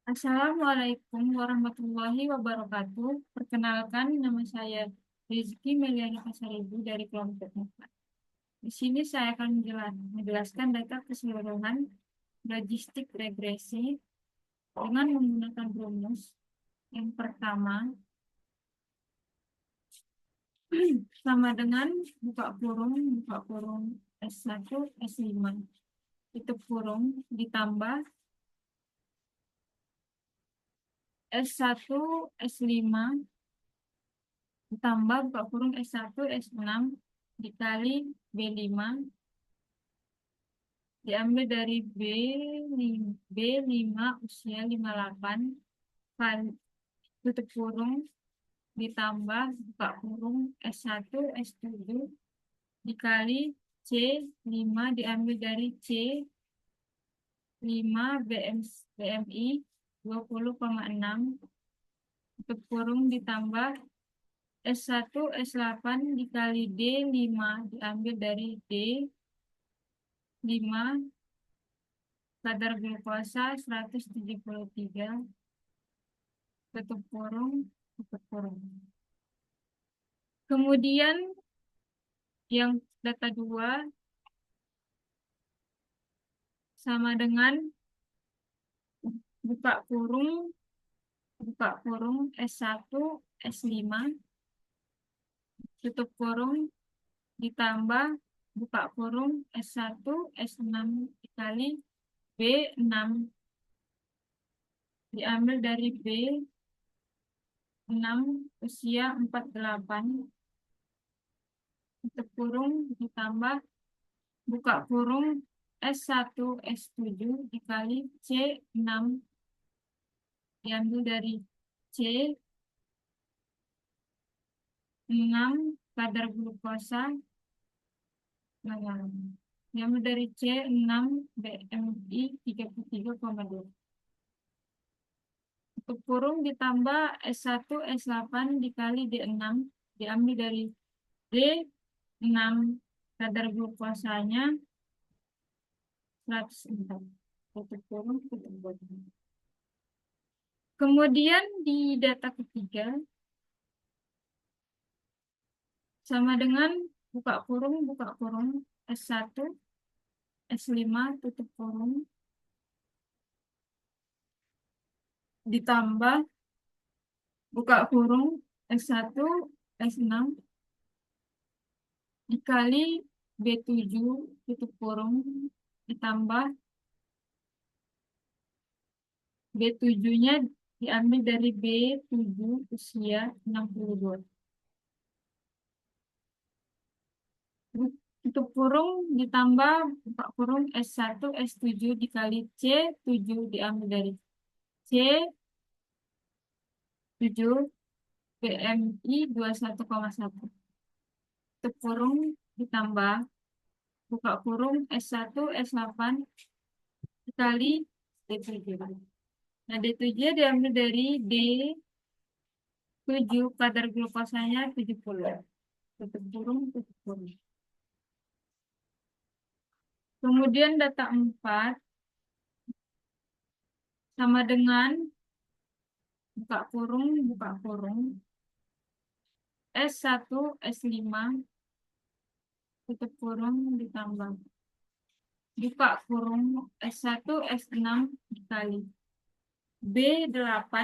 Assalamualaikum warahmatullahi wabarakatuh. Perkenalkan, nama saya Rizky Meliana Pasaribu dari kelompok 4. Di sini saya akan menjelaskan data keseluruhan logistik regresi dengan menggunakan rumus. Yang pertama, sama dengan buka kurung S1, S5, tutup kurung, ditambah S1, S5, ditambah buka kurung S1, S6 dikali B5 diambil dari B5 usia 58 kali tutup kurung ditambah buka kurung S1, S7 dikali C5 diambil dari C5 BMI 20,6 tutup kurung ditambah S1, S8 dikali D5 diambil dari D5 kadar glukosa 173 tutup kurung. Kemudian yang data 2 sama dengan buka kurung S1, S5 tutup kurung ditambah buka kurung S1, S6 dikali B6 diambil dari B6 usia 48 tutup kurung ditambah buka kurung S1, S7 dikali C6 diambil dari C6 kadar glukosa diambil dari C6 BMI 33,2 tutup kurung ditambah S1, S8 dikali D6 diambil dari D6 kadar glukosanya 104 tutup kurung tutup kurung. Kemudian di data ketiga sama dengan buka kurung S1, S5 tutup kurung ditambah buka kurung S1, S6 dikali B7 tutup kurung ditambah B7-nya diambil dari B7 usia 62. Tutup kurung ditambah buka kurung S1, S7 dikali C7 diambil dari C7 BMI 21,1. Tutup kurung ditambah buka kurung S1, S8 dikali D7. Nah, D7 diambil dari D7 kadar glukosanya 70. Tutup kurung, tutup kurung. Kemudian data 4 sama dengan buka kurung S1, S5 tutup kurung ditambah buka kurung S1, S6 dikali B8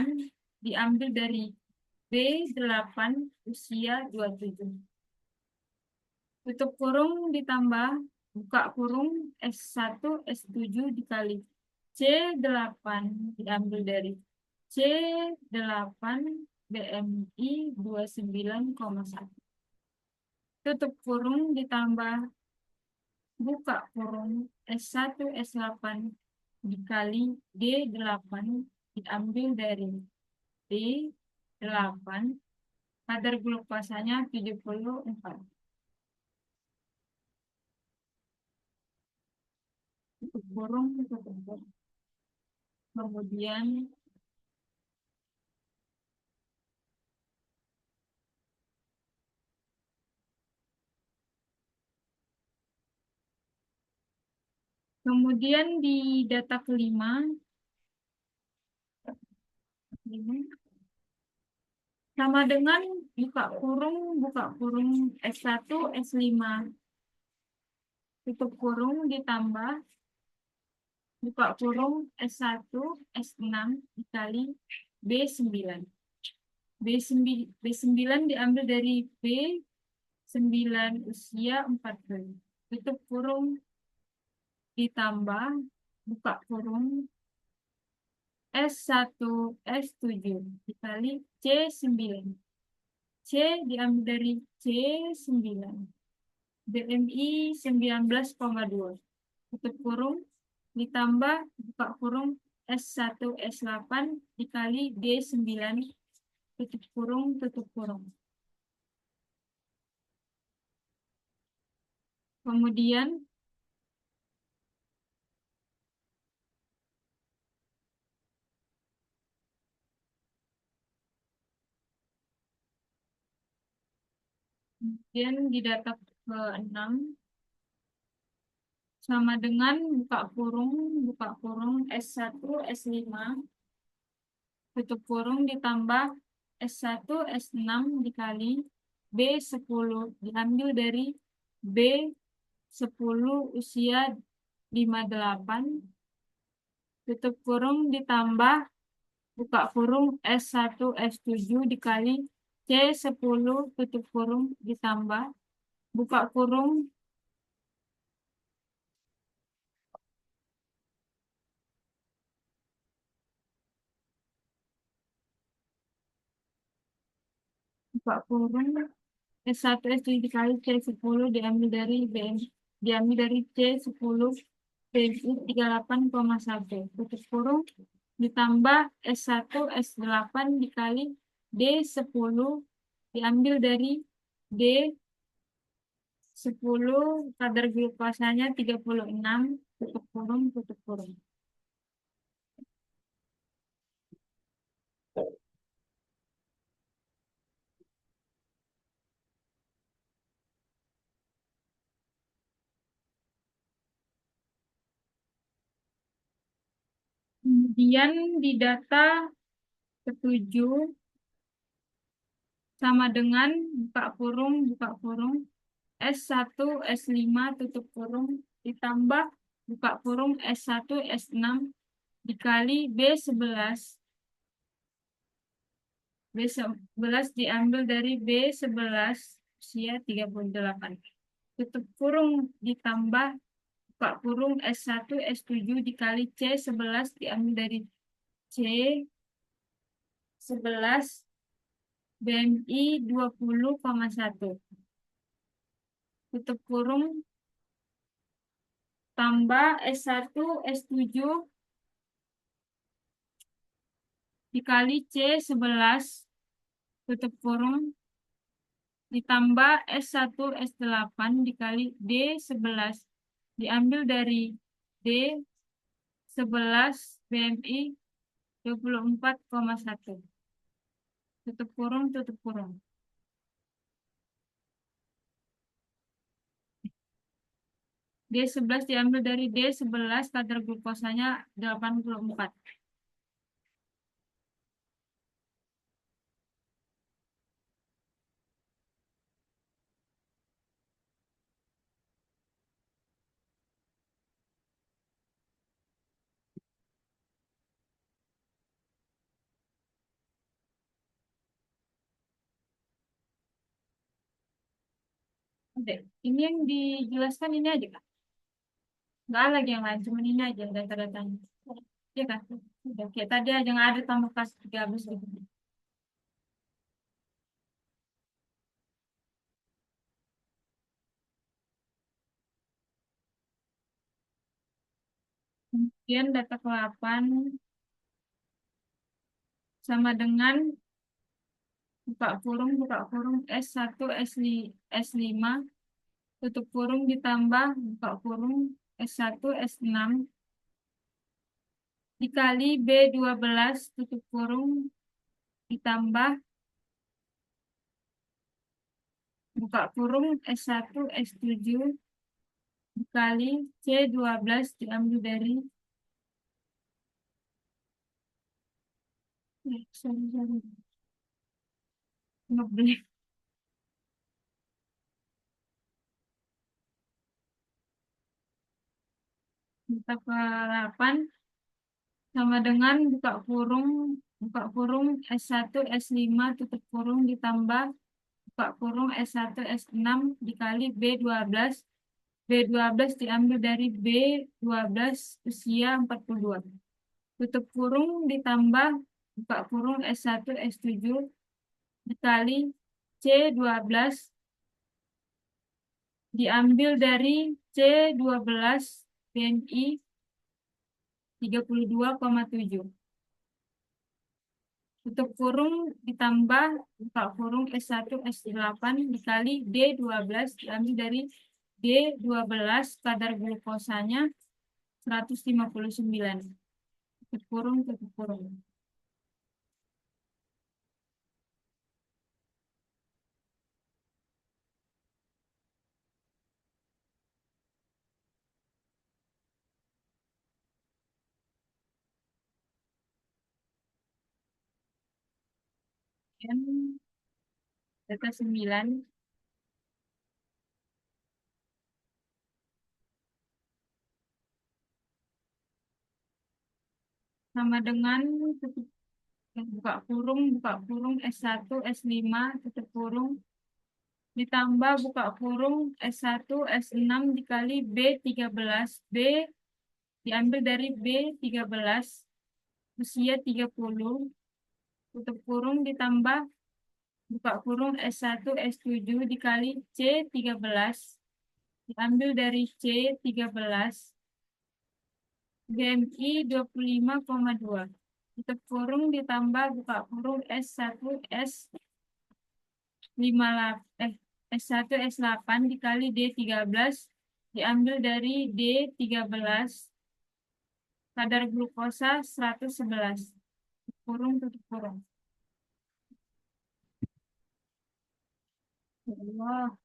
diambil dari B8 usia 27. Tutup kurung ditambah buka kurung S1, S7 dikali C8 diambil dari C8 BMI 29,1. Tutup kurung ditambah buka kurung S1, S8 dikali D8 diambil dari D8 kadar glukosanya 74. Tutup kurung, tutup kurung. Kemudian di data kelima ini sama dengan buka kurung S1 S5 tutup kurung ditambah buka kurung S1 S6 dikali B9. B9 diambil dari B9 usia 4 bulan. Tutup kurung ditambah buka kurung S1 S7 dikali C9. C diambil dari C9. BMI 19,2. Tutup kurung ditambah buka kurung S1 S8 dikali D9 tutup kurung. Kemudian di data ke-6 sama dengan buka kurung S1 S5 tutup kurung ditambah S1 S6 dikali B10 diambil dari B10 usia 58 tutup kurung ditambah buka kurung S1 S7 dikali C10 tutup kurung ditambah buka kurung buka kurung S1 S7 dikali C10 diambil dari C10 PMI 38,1 tutup kurung ditambah S1 S8 dikali D10 diambil dari D10 kadar glukosanya 36 tutup kurung. Kemudian di data ketujuh sama dengan buka kurung S1 S5 tutup kurung ditambah buka kurung S1 S6 dikali B11 diambil dari B11 usia 38 tutup kurung ditambah buka kurung S1 S7 dikali C11 diambil dari C11 BMI 20,1 tutup kurung tambah S1 S7 dikali C11 tutup kurung ditambah S1 S8 dikali D11 diambil dari D11 BMI 24,1 tutup kurung. D11 diambil dari D11 kadar glukosanya 84. Oke, ini yang dijelaskan ini aja, Kak. Nggak ada lagi yang lain, cuma ini aja data-datanya. Iya, Kak. Udah, kayak tadi aja nggak ada tambah kelas 13 gitu. Kemudian data ke-8 sama dengan buka kurung S1 S5 tutup kurung ditambah buka kurung S1 S6 dikali B12 tutup kurung ditambah buka kurung S1 S7 dikali C12 diambil dari Sorry. Ngeblank. Mata ke-8 sama dengan buka kurung S1 S5 tutup kurung ditambah buka kurung S1 S6 dikali B12. B12 diambil dari B12 usia 42. Tutup kurung ditambah buka kurung S1 S7 dikali C12 diambil dari C12 BMI 32,7. Tutup kurung ditambah buka kurung S1 S8 dikali D12 diambil dari D12 kadar glukosanya 159. Tutup kurung. Kemudian data 9 sama dengan buka kurung S1 S5 tutup kurung ditambah buka kurung S1 S6 dikali B13. B diambil dari B13 usia 30 tutup kurung ditambah buka kurung S1 S7 dikali C13 diambil dari C13 BMI 25,2. Tutup kurung ditambah buka kurung S1 S1 S8 dikali D13 diambil dari D13 kadar glukosa 111. Kurung tutup kurung. Ya Allah.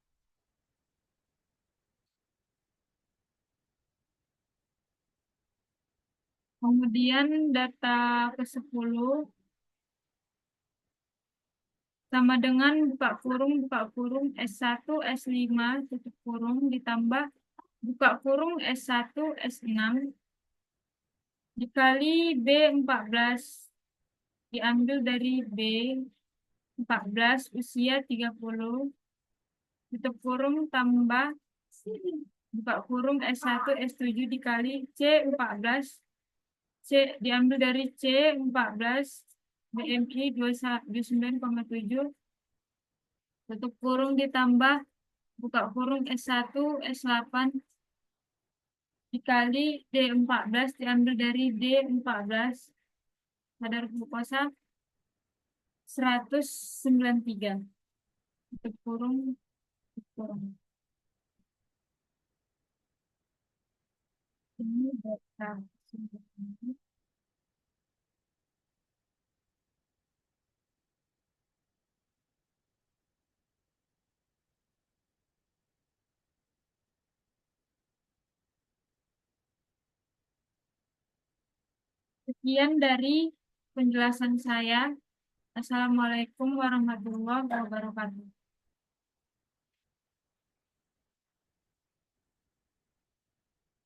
Kemudian data ke-10 sama dengan buka kurung S1 S5 tutup kurung ditambah buka kurung S1 S6 dikali B14 diambil dari B14 usia 30 tutup kurung tambah buka kurung S1 S7 dikali C14 C diambil dari C14 BMI 29,7 tutup kurung ditambah buka kurung S1 S8 dikali D14 diambil dari D14 kadar glukosa 193. Tutup kurung. Ini data. Sekian dari penjelasan saya. Assalamualaikum warahmatullahi wabarakatuh.